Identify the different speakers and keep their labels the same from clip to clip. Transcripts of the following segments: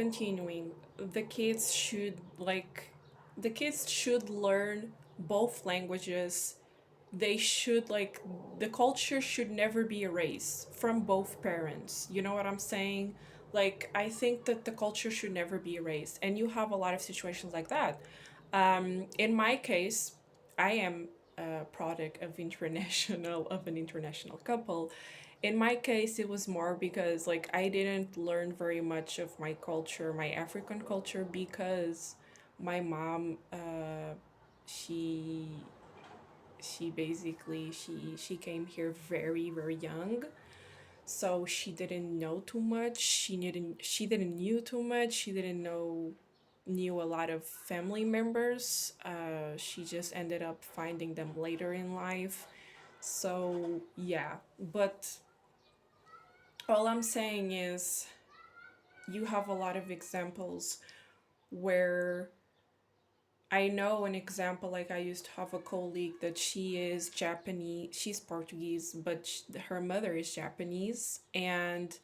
Speaker 1: continuing, the kids should like the kids should learn both languages. They should like the culture should never be erased from both parents. You know what I'm saying? Like I think that the culture should never be erased. And you have a lot of situations like that. In my case, I am a product of an international couple. In my case, it was more because like I didn't learn very much of my culture, my African culture, because my mom, she she came here very young, so she didn't know too much. She didn't knew too much. She didn't know knew a lot of family members. She just ended up finding them later in life. So yeah, but all I'm saying is you have a lot of examples where I know an example. Like I used to have a colleague that she is Japanese, she's Portuguese, but her mother is Japanese, and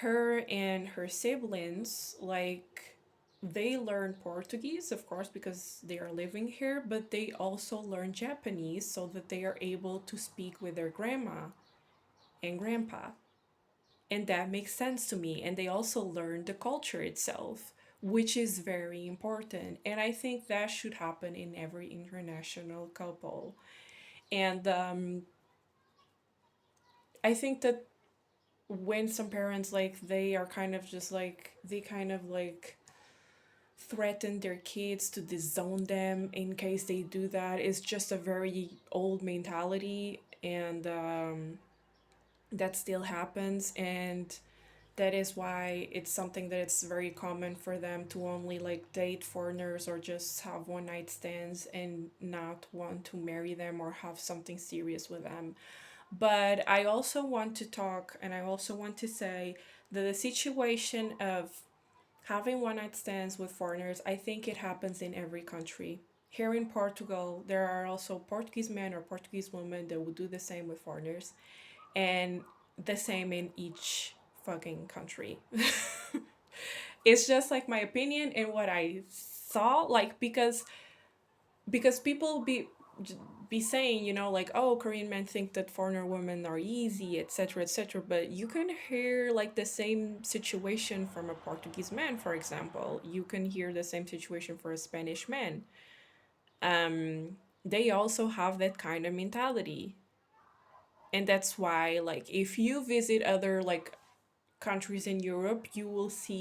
Speaker 1: her and her siblings, like, they learn Portuguese, of course, because they are living here, but they also learn Japanese so that they are able to speak with their grandma and grandpa. And that makes sense to me. And they also learn the culture itself, which is very important. And I think that should happen in every international couple. And I think that when some parents, like, they are kind of just like, they kind of like threaten their kids to disown them in case they do that, is just a very old mentality. And that still happens. And that is why it's something that it's very common for them to only like date foreigners or just have one night stands and not want to marry them or have something serious with them. But I also want to talk, and I also want to say that the situation of having one night stands with foreigners, I think it happens in every country. Here in Portugal, there are also Portuguese men or Portuguese women that would do the same with foreigners, and the same in each fucking country. It's just like my opinion and what I saw, like, because people be saying, like, oh, Korean men think that foreigner women are easy, etc., etc. But you can hear like the same situation from a Portuguese man, for example. You can hear the same situation for a Spanish man. They also have that kind of mentality. And that's why, like, if you visit other like countries in Europe, you will see